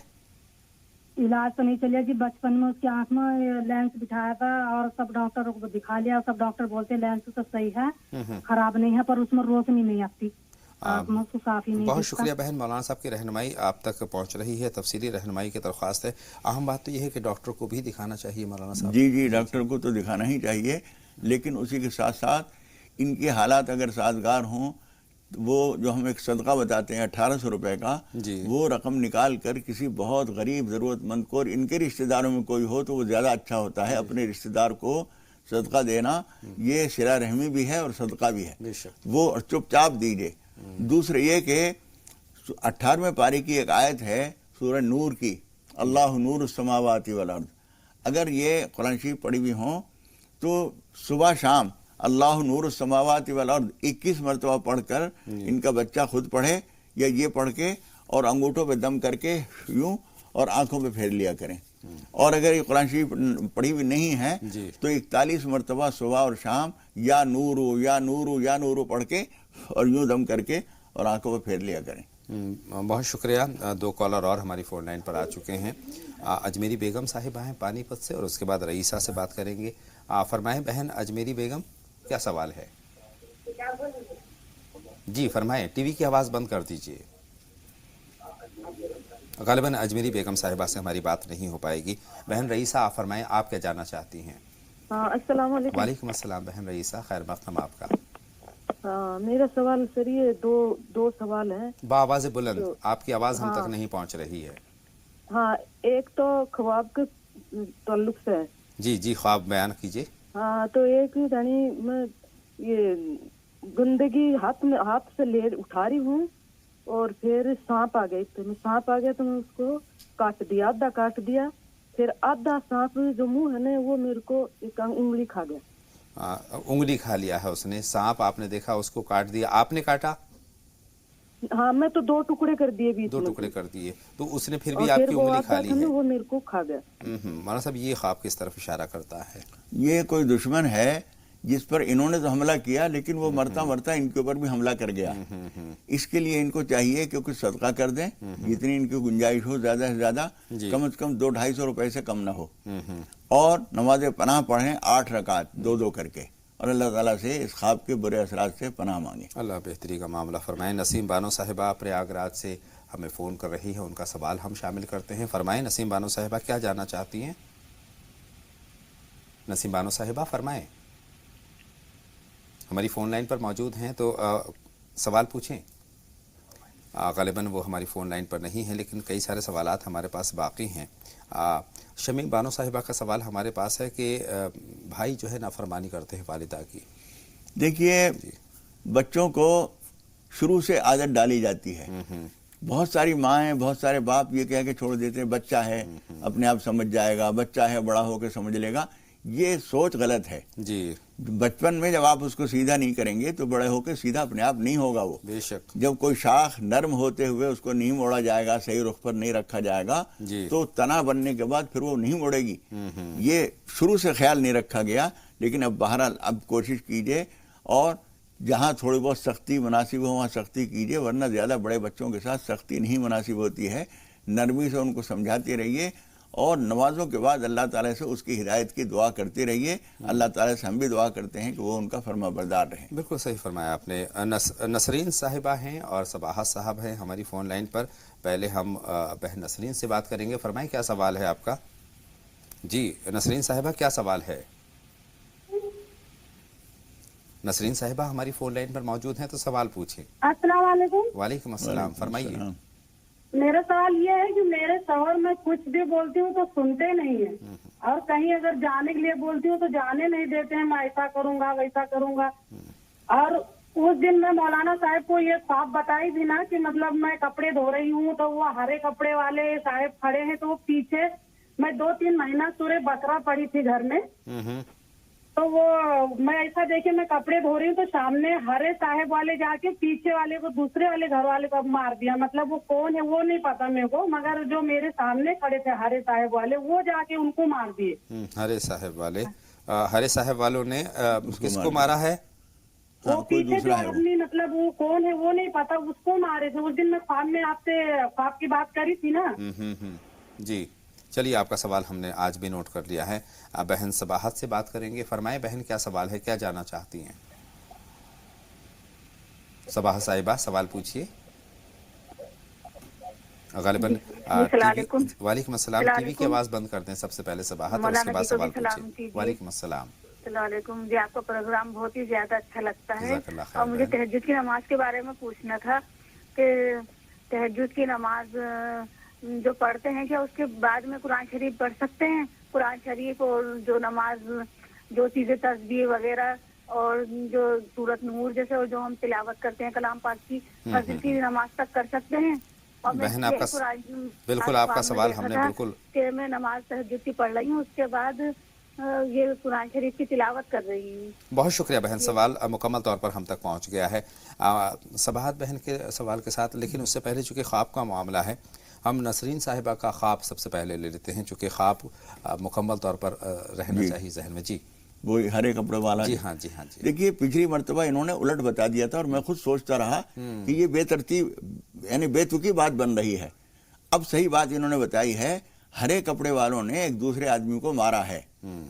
علاج تو نہیں چلے جی. بچپن میں اس کی آنکھ میں لینس بٹھایا تھا اور سب ڈاکٹروں کو دکھا لیا، سب ڈاکٹر بولتے لینس تو صحیح ہے، خراب نہیں ہے، پر اس میں روشنی نہیں آتی. بہت شکریہ بہن. مولانا صاحب کی رہنمائی آپ تک پہنچ رہی ہے، تفصیلی رہنمائی کی درخواست ہے. اہم بات تو یہ ہے کہ ڈاکٹر کو بھی دکھانا چاہیے مولانا صاحب. جی ڈاکٹر کو تو دکھانا ہی چاہیے، لیکن اسی کے ساتھ ساتھ ان کے حالات اگر سازگار ہوں وہ جو ہم ایک صدقہ بتاتے ہیں 1800 روپے کا، وہ رقم نکال کر کسی بہت غریب ضرورت مند کو، اور ان کے رشتہ داروں میں کوئی ہو تو وہ زیادہ اچھا ہوتا ہے. اپنے رشتہ دار کو صدقہ دینا یہ صلہ رحمی بھی ہے اور صدقہ بھی ہے، وہ چپ چاپ دیجیے. دوسرے یہ کہ 18ویں پارے کی ایک آیت ہے سورہ نور کی، اللہ نور السماوات والارض. اگر یہ قرآن شریف پڑھی ہوئی ہوں تو صبح شام اللہ نور السماوات والارض 21 مرتبہ پڑھ کر ان کا بچہ خود پڑھے یا یہ پڑھ کے اور انگوٹھوں پہ دم کر کے یوں اور آنکھوں پہ پھیر لیا کریں. اور اگر یہ قرآن شریف پڑھی ہوئی نہیں ہے تو 41 مرتبہ صبح اور شام یا نورو یا نورو یا نورو پڑھ کے اور یوں دم کر کے اور آنکھوں پہ پھیر لیا کریں. بہت شکریہ. 2 کالر اور ہماری فون لائن پر آ چکے ہیں. اجمیری بیگم صاحبہ ہیں پانی پت سے اور اس کے بعد رئیسہ سے بات کریں گے. فرمائیں بہن اجمیری بیگم کیا سوال ہے؟ جی فرمائیں. ٹی وی کی آواز بند کر دیجئے. غالباً اجمیری بیگم صاحبہ سے ہماری بات نہیں ہو پائے گی. بہن رئیسہ آپ فرمائیں آپ کیا جاننا چاہتی ہیں؟ السلام علیکم. وعلیکم السلام بہن رئیسہ, خیر مقدم آپ کا. میرا سوال سر یہ دو سوال ہیں. بآواز بلند, آپ کی آواز ہم تک نہیں پہنچ رہی ہے. ہاں, ایک تو خواب کے تعلق سے ہے. جی جی خواب بیان کیجئے. ہاں تو ایک یعنی میں یہ گندگی ہاتھ سے لے اٹھا رہی ہوں اور پھر سانپ آ گئی. تو سانپ آ گیا تو میں اس کو کاٹ دیا, آدھا کاٹ دیا. پھر آدھا سانپ جو منہ ہے نا وہ میرے کو ایک انگلی کھا گیا. انگلی کھا لیا ہے اس نے. سانپ آپ نے دیکھا, اس کو کاٹ دیا, آپ نے کاٹا؟ ہاں میں تو 2 ٹکڑے کر دیے. 2 ٹکڑے کر دیے. تو اس نے پھر بھی آپ کی انگلی کھا لی ہے. وہ میرے کو کھا گیا. مولانا صاحب یہ خواب کس طرف اشارہ کرتا ہے؟ یہ کوئی دشمن ہے جس پر انہوں نے تو حملہ کیا لیکن وہ مرتا مرتا ان کے اوپر بھی حملہ کر گیا. اس کے لیے ان کو چاہیے کہ کچھ صدقہ کر دیں, جتنی ان کی گنجائش ہو زیادہ سے زیادہ, کم از کم 200-250 روپے سے کم نہ ہو, اور نماز پناہ پڑھیں 8 رکعت 2 کر کے, اور اللہ تعالیٰ سے اس خواب کے برے اثرات سے پناہ مانگیں. اللہ بہتری کا معاملہ فرمائیں. نسیم بانو صاحبہ پریاگ راج سے ہمیں فون کر رہی ہے, ان کا سوال ہم شامل کرتے ہیں. فرمائیں نسیم بانو صاحبہ کیا جاننا چاہتی ہیں؟ نسیم بانو صاحبہ فرمائیں. ہماری فون لائن پر موجود ہیں تو سوال پوچھیں. غالباً وہ ہماری فون لائن پر نہیں ہیں لیکن کئی سارے سوالات ہمارے پاس باقی ہیں. شمیم بانو صاحبہ کا سوال ہمارے پاس ہے کہ بھائی جو ہے نافرمانی کرتے ہیں والدہ کی. دیکھیے بچوں کو شروع سے عادت ڈالی جاتی ہے. بہت ساری مائیں بہت سارے باپ یہ کہہ کے چھوڑ دیتے ہیں بچہ ہے اپنے آپ سمجھ جائے گا, بچہ ہے بڑا ہو کے سمجھ لے گا. یہ سوچ غلط ہے. جی بچپن میں جب آپ اس کو سیدھا نہیں کریں گے تو بڑے ہو کے سیدھا اپنے آپ نہیں ہوگا. وہ بے شک جب کوئی شاخ نرم ہوتے ہوئے اس کو نہیں موڑا جائے گا, صحیح رخ پر نہیں رکھا جائے گا, تو تنا بننے کے بعد پھر وہ نہیں موڑے گی. یہ شروع سے خیال نہیں رکھا گیا. لیکن اب بہرحال اب کوشش کیجئے اور جہاں تھوڑی بہت سختی مناسب ہو وہاں سختی کیجئے, ورنہ زیادہ بڑے بچوں کے ساتھ سختی نہیں مناسب ہوتی ہے. نرمی سے ان کو سمجھاتے رہیے اور نمازوں کے بعد اللہ تعالیٰ سے اس کی ہدایت کی دعا کرتے رہیے. اللہ تعالیٰ سے ہم بھی دعا کرتے ہیں کہ وہ ان کا فرما بردار رہیں. بالکل صحیح فرمایا آپ نے. نسرین صاحبہ ہیں اور صباحت صاحب ہیں ہماری فون لائن پر. پہلے ہم بہن نسرین سے بات کریں گے. فرمائیں کیا سوال ہے آپ کا؟ جی نسرین صاحبہ کیا سوال ہے؟ نسرین صاحبہ ہماری فون لائن پر موجود ہیں تو سوال پوچھیں. السلام علیکم. وعلیکم السلام, فرمائیے. میرا سوال یہ ہے کہ میرے شوہر میں کچھ بھی بولتی ہوں تو سنتے نہیں ہیں, اور کہیں اگر جانے کے لیے بولتی ہوں تو جانے نہیں دیتے ہیں. میں ایسا کروں گا ویسا کروں گا. اور اس دن میں مولانا صاحب کو یہ خواب بتائی تھی نا کہ مطلب میں کپڑے دھو رہی ہوں تو وہ ہرے کپڑے والے صاحب کھڑے ہیں, تو وہ پیچھے میں 2-3 مہینہ سورہ بقرہ پڑی تھی گھر میں, تو وہ میں ایسا دیکھے میں کپڑے دھو رہی ہوں تو سامنے ہرے صاحب والے جا کے پیچھے والے کو دوسرے والے گھر والے کو مار دیا. مطلب وہ کون ہے وہ نہیں پتا میرے کو, مگر جو میرے سامنے کھڑے تھے ہرے صاحب والے وہ جا کے ان کو مار دیے. ہرے صاحب والے, ہرے صاحب والوں نے کس کو مارا ہے؟ وہ پیچھے جو آدمی مطلب وہ کون ہے وہ نہیں پتا, اس کو مارے تھے. اس دن میں خواب میں آپ سے خواب کی بات کری تھی نا. جی چلیے آپ کا سوال ہم نے آج بھی نوٹ کر لیا ہے. بہن صباحت سے بات کریں گے. فرمائیں بہن کیا سوال ہے, کیا جاننا چاہتی ہیں؟ صباحت صاحبہ سوال پوچھیے. غالباً وعلیکم السلام. ٹی وی کی آواز بند کر دیں سب سے پہلے صباحت, اور اس کے بعد سوال پوچھیے. وعلیکم السلام. السلام علیکم جی. آپ کا پروگرام بہت ہی زیادہ اچھا لگتا ہے, اور مجھے تہجد کی نماز کے بارے میں پوچھنا تھا کہ تہجد کی نماز جو پڑھتے ہیں کیا اس کے بعد میں قرآن شریف پڑھ سکتے ہیں؟ قرآن شریف اور جو نماز جو چیزیں تسبیح وغیرہ اور جو سورۃ نور جیسے اور جو ہم تلاوت کرتے ہیں کلام پاک کی, فجر کی نماز تک کر سکتے ہیں؟ اور بہن آپ کا بالکل آپ کا سوال ہم نے بالکل کہ میں نماز تہجد کی پڑھ رہی ہوں, اس کے بعد یہ قرآن شریف کی تلاوت کر رہی ہوں. بہت شکریہ بہن, سوال مکمل طور پر ہم تک پہنچ گیا ہے. صباحت بہن کے سوال کے ساتھ, لیکن اس سے پہلے چونکہ خواب کا معاملہ ہے ہم نسرین صاحبہ کا خواب سب سے پہلے لے لیتے ہیں، چونکہ خواب مکمل طور پر رہنا چاہیے ذہن میں. جی وہ ہرے کپڑے والا. جی ہاں جی ہاں جی. دیکھیے پچھلی مرتبہ انہوں نے الٹ بتا دیا تھا اور میں خود سوچتا رہا کہ یہ بے ترتیب یعنی بے تکی بات بن رہی ہے. اب صحیح بات انہوں نے بتائی ہے. ہرے کپڑے والوں نے ایک دوسرے آدمی کو مارا ہے.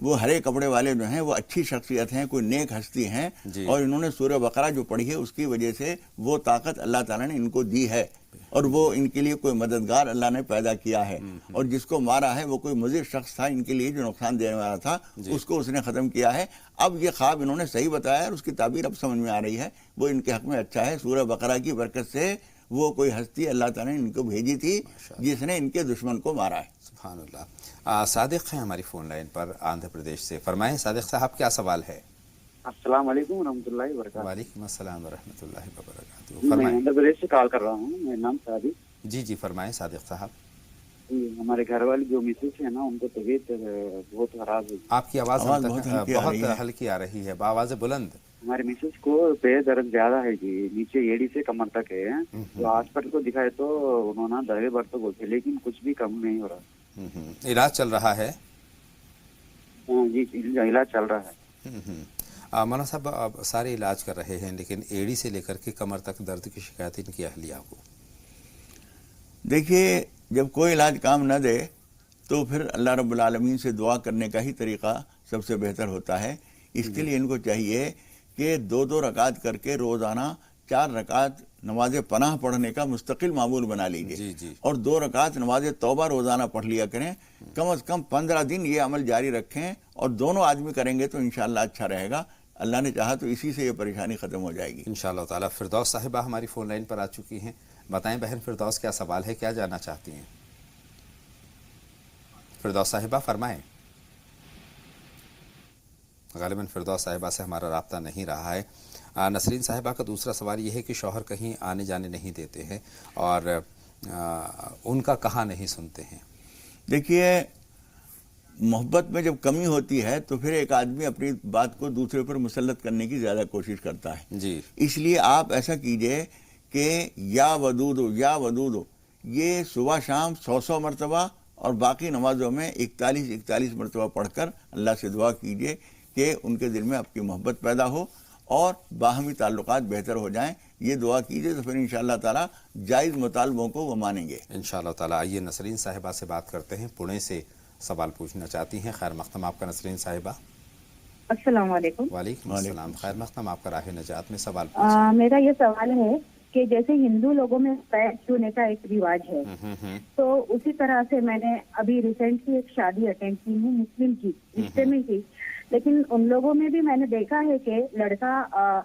وہ ہرے کپڑے والے جو ہیں وہ اچھی شخصیت ہیں، کوئی نیک ہستی ہیں، اور انہوں نے سورہ بقرہ جو پڑھی ہے اس کی وجہ سے وہ طاقت اللہ تعالیٰ نے ان کو دی ہے، اور وہ ان کے لیے کوئی مددگار اللہ نے پیدا کیا ہے. اور جس کو مارا ہے وہ کوئی مضر شخص تھا ان کے لیے جو نقصان دینے والا تھا، اس کو اس نے ختم کیا ہے. اب یہ خواب انہوں نے صحیح بتایا اور اس کی تعبیر اب سمجھ میں آ رہی ہے. وہ ان کے حق میں اچھا ہے. سورہ بقرہ کی برکت سے وہ کوئی ہستی اللہ تعالیٰ نے ان کو بھیجی تھی جس نے ان کے دشمن کو مارا ہے. سبحان اللہ. صادق ہیں ہماری فون لائن پر آندھرا پردیش سے. فرمائیں صادق صاحب کیا سوال ہے؟ السلام علیکم ورحمۃ اللہ وبرکاتہ. وعلیکم السلام ورحمۃ اللہ وبرکاتہ. میں آندھرا پردیش سے کال کر رہا ہوں. میرا نام صادق. جی جی فرمائیں صادق صاحب. ہمارے گھر والی جو مسز ہے نا ان کو طبیعت بہت خراب ہے. آپ کی آواز بہت ہلکی آ رہی ہے، بآواز بلند. ہماری مسز کو پیر درد زیادہ ہے جی، نیچے ایڑی سے کمر تک ہے. تو ہاسپٹل کو دکھائے تو انہوں نے دوائی بھر تو بولتے لیکن کچھ بھی کم نہیں ہو رہا. علاج چل رہا ہے؟ جی علاج چل رہا ہے. مولانا صاحب آپ سارے علاج کر رہے ہیں لیکن ایڑی سے لے کر کے کمر تک درد کی شکایت ان کی اہلیہ کو. دیکھیے جب کوئی علاج کام نہ دے تو پھر اللہ رب العالمین سے دعا کرنے کا ہی طریقہ سب سے بہتر ہوتا ہے. اس کے لیے ان کو چاہیے کہ 2 رکعت کر کے روزانہ 4 رکعت نماز پناہ پڑھنے کا مستقل معمول بنا لیجیے. اور 2 رکعت نماز توبہ روزانہ پڑھ لیا کریں. کم از کم 15 دن یہ عمل جاری رکھیں اور دونوں آدمی کریں گے تو انشاءاللہ اچھا رہے گا. اللہ نے چاہا تو اسی سے یہ پریشانی ختم ہو جائے گی انشاءاللہ تعالی. فردوس صاحبہ ہماری فون لائن پر آ چکی ہیں. بتائیں بہن فردوس کیا سوال ہے، کیا جاننا چاہتی ہیں؟ فردوس صاحبہ فرمائیں. غالباً فردوس صاحبہ سے ہمارا رابطہ نہیں رہا ہے. نسرین صاحبہ کا دوسرا سوال یہ ہے کہ شوہر کہیں آنے جانے نہیں دیتے ہیں اور ان کا کہا نہیں سنتے ہیں. دیکھیے محبت میں جب کمی ہوتی ہے تو پھر ایک آدمی اپنی بات کو دوسرے پر مسلط کرنے کی زیادہ کوشش کرتا ہے. جی اس لیے آپ ایسا کیجئے کہ یا ودود یہ صبح شام 100 مرتبہ اور باقی نمازوں میں 41 مرتبہ پڑھ کر اللہ سے دعا کیجئے کہ ان کے دل میں آپ کی محبت پیدا ہو اور باہمی تعلقات بہتر ہو جائیں. یہ دعا کیجئے تو پھر انشاءاللہ تعالیٰ جائز مطالبوں کو وہ مانیں گے انشاءاللہ تعالیٰ. آئیے نسرین صاحبہ سے بات کرتے ہیں. پونے سے سوال پوچھنا چاہتی ہیں. خیر مقدم آپ کا نسرین صاحبہ. السلام علیکم. وعلیکم السلام. خیر مقدم آپ کا راہ نجات میں سوال میرا یہ سوال ہے کہ جیسے ہندو لوگوں میں پیر چھونے کا ایک رواج ہے تو اسی طرح سے میں نے ابھی ریسنٹلی ایک شادی اٹینڈ کی ہے مسلم کی رشتے میں کی، لیکن ان لوگوں میں بھی میں نے دیکھا ہے کہ لڑکا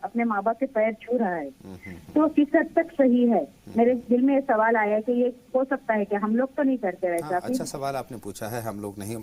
اپنے ماں باپ کے پیر چھو رہا ہے تو کس حد تک صحیح ہے. میرے دل میں یہ سوال آیا کہ یہ ہو سکتا ہے کہ ہم لوگ تو نہیں کرتے ویسا. اچھا سوال آپ نے پوچھا ہے. ہم لوگ نہیں.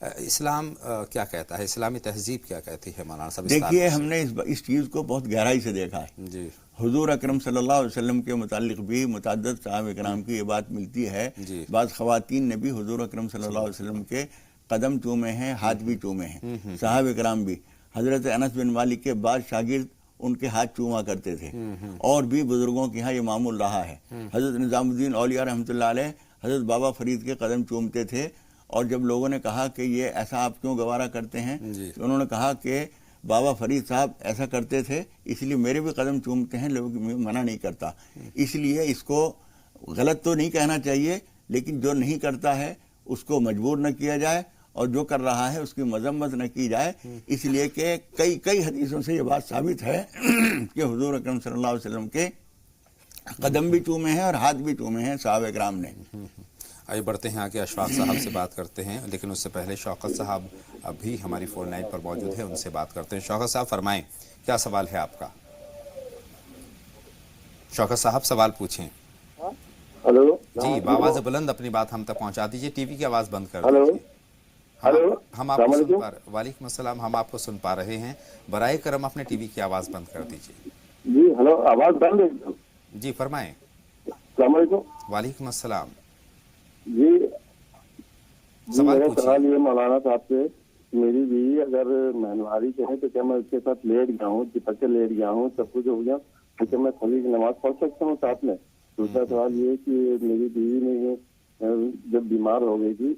اسلام کیا کہتا ہے، اسلامی تہذیب کیا کہتی ہے مولانا صاحب؟ دیکھیے ہم نے اس چیز کو بہت گہرائی سے دیکھا ہے. جی حضور اکرم صلی اللہ علیہ وسلم کے متعلق بھی متعدد صحابہ کرام کی یہ بات ملتی ہے. بعض خواتین نے بھی حضور اکرم صلی اللہ علیہ وسلم کے قدم چومے ہیں، ہاتھ بھی چومے ہیں. صحابہ کرام بھی. حضرت انس بن مالک کے بعض شاگرد ان کے ہاتھ چوما کرتے تھے اور بھی بزرگوں کے ہاں یہ معمول رہا ہے. حضرت نظام الدین اولیاء رحمۃ اللہ علیہ حضرت بابا فرید کے قدم چومتے تھے اور جب لوگوں نے کہا کہ یہ ایسا آپ کیوں گوارا کرتے ہیں تو انہوں نے کہا کہ بابا فرید صاحب ایسا کرتے تھے اس لیے میرے بھی قدم چومتے ہیں، لوگ منع نہیں کرتا. اس لیے اس کو غلط تو نہیں کہنا چاہیے لیکن جو نہیں کرتا ہے اس کو مجبور نہ کیا جائے اور جو کر رہا ہے اس کی مذمت نہ کی جائے. اس لیے کہ کئی حدیثوں سے یہ بات ثابت ہے کہ حضور اکرم صلی اللہ علیہ وسلم کے قدم بھی چومے ہیں اور ہاتھ بھی چومے ہیں صحابہ کرام نے. آئیے بڑھتے ہیں آگے. اشفاق صاحب سے بات کرتے ہیں لیکن اس سے پہلے شوکت صاحب ابھی ہماری فون لائن پر موجود ہیں، ان سے بات کرتے ہیں. شوکت صاحب فرمائیں کیا سوال ہے آپ کا؟ شوکت صاحب سوال پوچھیں. ہلو جی بآواز بلند اپنی بات ہم تک پہنچا دیجیے. ٹی وی کی آواز بند کر دیجیے. ہم آپ کو سن پا رہے. وعلیکم السلام. ہم آپ کو سن پا رہے ہیں. برائے کرم اپنے ٹی وی کی آواز بند کر دیجیے. جی ہلو آواز بند ہے. جی فرمائیں. السلام علیکم. وعلیکم السلام. جی سوال میرا سوال یہ مولانا صاحب سے، میری بیوی اگر مہنواری کہے تو کیا میں اس کے ساتھ لیٹ گیا ہوں، چپک کے لیٹ گیا ہوں، سب کچھ ہو گیا تو کیا میں فجر کی نماز پڑھ سکتا ہوں ساتھ میں؟ دوسرا سوال یہ کہ میری بیوی نے جب بیمار ہو گئی تھی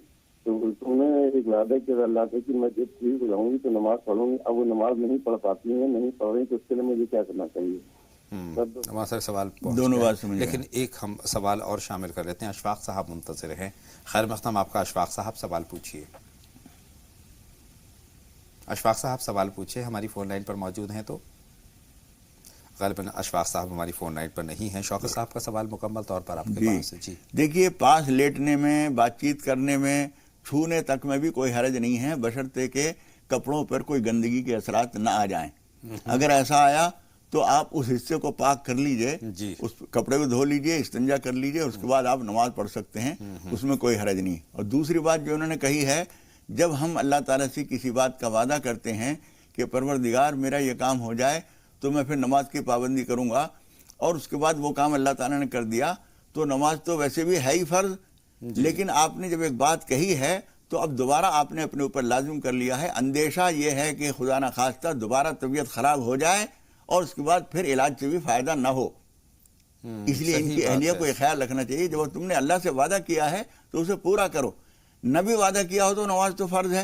تو انہوں نے ایک وعدہ کیا اللہ سے کہ میں جب ٹھیک ہو جاؤں گی تو نماز پڑھوں گی. اب وہ نماز نہیں پڑھ پاتی ہیں, نہیں پڑھ رہی, تو اس کے لیے مجھے کیا کرنا چاہیے؟ سوال دونوں بات سمجھ, لیکن ایک ہم سوال اور شامل کر لیتے ہیں. اشفاق صاحب منتظر ہیں. خیر مقدم آپ کا. اشفاق صاحب سوال پوچھیے. اشفاق صاحب سوال پوچھے, ہماری فون لائن پر موجود ہیں. تو غالباً اشفاق صاحب ہماری فون لائن پر نہیں ہیں. شوکت صاحب کا سوال مکمل طور پر آپ کے پاس ہے. جی دیکھیے, پاس لیٹنے میں, بات چیت کرنے میں, چھونے تک میں بھی کوئی حرج نہیں ہے, بشرطے کہ کپڑوں پر کوئی گندگی کے اثرات نہ آ جائیں. اگر ایسا آیا تو آپ اس حصے کو پاک کر لیجئے, اس کپڑے کو دھو لیجئے, استنجا کر لیجئے, اس کے بعد آپ نماز پڑھ سکتے ہیں, اس میں کوئی حرج نہیں. اور دوسری بات جو انہوں نے کہی ہے, جب ہم اللہ تعالیٰ سے کسی بات کا وعدہ کرتے ہیں کہ پروردگار میرا یہ کام ہو جائے تو میں پھر نماز کی پابندی کروں گا, اور اس کے بعد وہ کام اللہ تعالیٰ نے کر دیا, تو نماز تو ویسے بھی ہے ہی فرض, لیکن آپ نے جب ایک بات کہی ہے تو اب دوبارہ آپ نے اپنے اوپر لازم کر لیا ہے. اندیشہ یہ ہے کہ خدا نخواستہ دوبارہ طبیعت خراب ہو جائے اور اس کے بعد پھر علاج سے بھی فائدہ نہ ہو. اس لیے ان کی اہلیہ کو یہ خیال رکھنا چاہیے, جب تم نے اللہ سے وعدہ کیا ہے تو اسے پورا کرو. نہ بھی وعدہ کیا ہو تو نماز تو فرض ہے,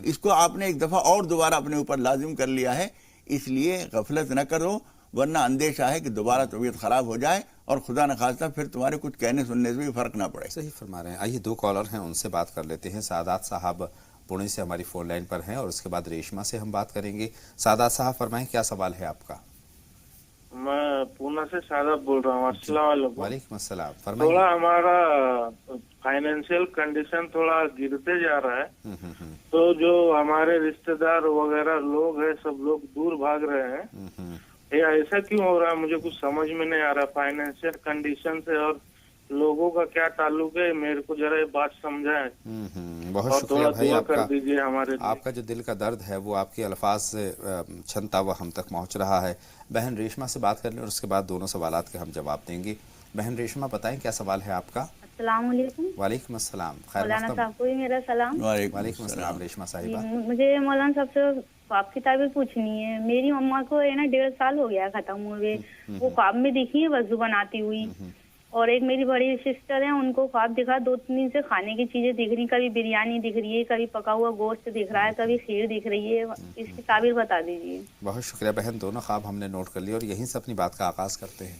اس کو آپ نے ایک دفعہ اور دوبارہ اپنے اوپر لازم کر لیا ہے. اس لیے غفلت نہ کرو, ورنہ اندیشہ ہے کہ دوبارہ طبیعت خراب ہو جائے اور خدا نخواستہ پھر تمہارے کچھ کہنے سننے سے بھی فرق نہ پڑے. صحیح فرما رہے ہیں. آئیے دو کالر ہیں, ان سے بات کر لیتے ہیں. سعادات صاحب پونے سے ہماری فون لائن پر ہیں, اور اس کے بعد ریشما سے ہم بات کریں گے. سعادات صاحب فرمائیں, کیا سوال ہے آپ کا؟ میں پونا سے شاداب بول رہا ہوں. السلام علیکم. وعلیکم السلام. فرمائیں. تھوڑا ہمارا فائنینشیل کنڈیشن تھوڑا گرتے جا رہا ہے, تو جو ہمارے رشتہ دار وغیرہ لوگ ہیں سب لوگ دور بھاگ رہے ہیں. یہ ایسا کیوں ہو رہا ہے مجھے کچھ سمجھ میں نہیں آ رہا. فائنینشیل کنڈیشن سے اور لوگوں کا کیا تعلق ہے, میرے کو ذرا یہ بات سمجھائیں. بہت شکریہ بھائی آپ کا. دیجیے ہمارے آپ کا جو دل کا درد ہے وہ آپ کے الفاظ سے چھنتا ہوا ہم تک پہنچ رہا ہے. بہن ریشما سے بات کر لیں اور اس کے بعد دونوں سوالات کے ہم جواب دیں گے. بہن ریشما بتائیں, کیا سوال ہے آپ کا؟ السلام علیکم. وعلیکم السلام. خیر مولانا صاحب کو بھی میرا سلام. وعلیکم السلام. ریشما صاحبہ, مجھے مولانا صاحب سے خواب کی تعبیر پوچھنی ہے. میری مما کو ہے نا 1.5 سال ہو گیا ختم ہوئے, وہ خواب میں دیکھی ہے وضو بناتی ہوئی, اور ایک میری بڑی سسٹر ہے, ان کو خواب دکھا 2-3 دن سے کھانے کی چیزیں دکھ رہی, کبھی بریانی دکھ رہی ہے, کبھی پکا ہوا گوشت دکھ رہا ہے, کبھی کھیر دکھ رہی ہے. اس کی تعبیر بتا دیجیے. بہت شکریہ بہن, دونوں خواب ہم نے نوٹ کر لیے اور یہیں سے اپنی بات کا آغاز کرتے ہیں.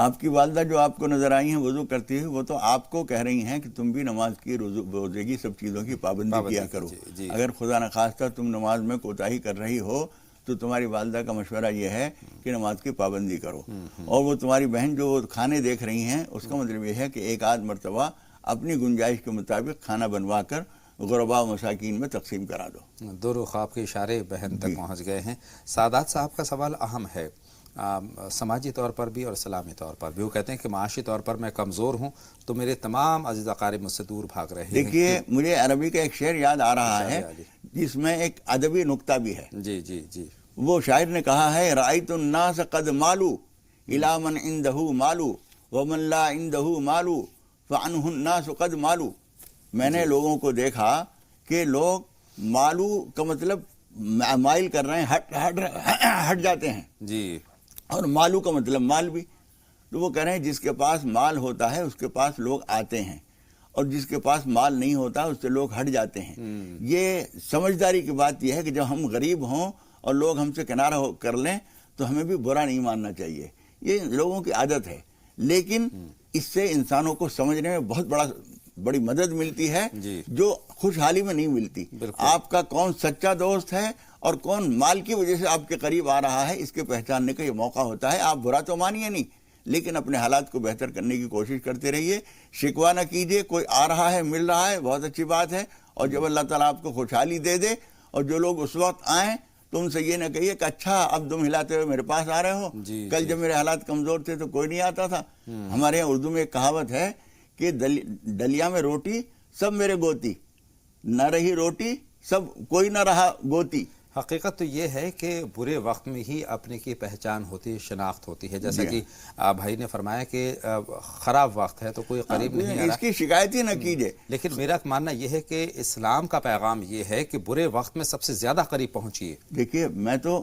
آپ کی والدہ جو آپ کو نظر آئی ہیں وضو کرتی ہے, وہ تو آپ کو کہہ رہی ہیں کہ تم بھی نماز کی, روزے کی, سب چیزوں کی پابندی کیا کرو. اگر خدا نخواستہ تم نماز میں کوتاہی کر رہی ہو تو تمہاری والدہ کا مشورہ یہ ہے کہ نماز کی پابندی کرو. اور وہ تمہاری بہن جو کھانے دیکھ رہی ہیں, اس کا مطلب یہ ہے کہ ایک آدھ مرتبہ اپنی گنجائش کے مطابق کھانا بنوا کر غرباء و مساکین میں تقسیم کرا دو. دونوں خواب کے اشارے بہن تک پہنچ گئے ہیں. سعادات صاحب کا سوال اہم ہے, سماجی طور پر بھی اور اسلامی طور پر بھی. وہ کہتے ہیں کہ معاشی طور پر میں کمزور ہوں تو میرے تمام عزیز اقارب مجھ سے دور بھاگ رہے ہیں. دیکھیے, مجھے عربی کا ایک شعر یاد آ رہا ہے جس میں ایک ادبی نکتہ بھی ہے. جی جی جی. وہ شاعر نے کہا ہے, رأیت الناس قد مالو الی من عنده مالو ومن لا عنده مالو فعنه الناس قد مالو. میں نے لوگوں کو دیکھا کہ لوگ مالو کا مطلب مائل کر رہے ہیں, ہٹ جاتے ہیں جی, اور مالو کا مطلب مال بھی. تو وہ کہہ رہے ہیں جس کے پاس مال ہوتا ہے اس کے پاس لوگ آتے ہیں, اور جس کے پاس مال نہیں ہوتا اس سے لوگ ہٹ جاتے ہیں. یہ سمجھداری کی بات یہ ہے کہ جب ہم غریب ہوں اور لوگ ہم سے کنارہ کر لیں تو ہمیں بھی برا نہیں ماننا چاہیے. یہ لوگوں کی عادت ہے, لیکن اس سے انسانوں کو سمجھنے میں بہت بڑی مدد ملتی ہے جو خوشحالی میں نہیں ملتی. آپ کا کون سچا دوست ہے اور کون مال کی وجہ سے آپ کے قریب آ رہا ہے, اس کے پہچاننے کا یہ موقع ہوتا ہے. آپ برا تو مانیے نہیں, لیکن اپنے حالات کو بہتر کرنے کی کوشش کرتے رہیے. شکوہ نہ کیجیے, کوئی آ رہا ہے مل رہا ہے بہت اچھی بات ہے, اور جب اللہ تعالیٰ آپ کو خوشحالی دے دے, اور جو لوگ اس وقت آئیں تو ان سے یہ نہ کہیے کہ اچھا اب تم ہلاتے ہوئے میرے پاس آ رہے ہو, کل جب میرے حالات کمزور تھے تو کوئی نہیں آتا تھا. ہمارے یہاں اردو میں ایک کہاوت ہے کہ ڈلیا میں روٹی سب میرے گوتی, نہ رہی روٹی سب کوئی نہ رہا گوتی. حقیقت تو یہ ہے کہ برے وقت میں ہی اپنے کی پہچان ہوتی ہے, شناخت ہوتی ہے. جیسا کہ بھائی نے فرمایا کہ خراب وقت ہے تو کوئی قریب نہیں آ رہا, اس کی شکایت ہی نہ کیجیے. لیکن میرا ماننا یہ ہے کہ اسلام کا پیغام یہ ہے کہ برے وقت میں سب سے زیادہ قریب پہنچیے. دیکھیے, میں تو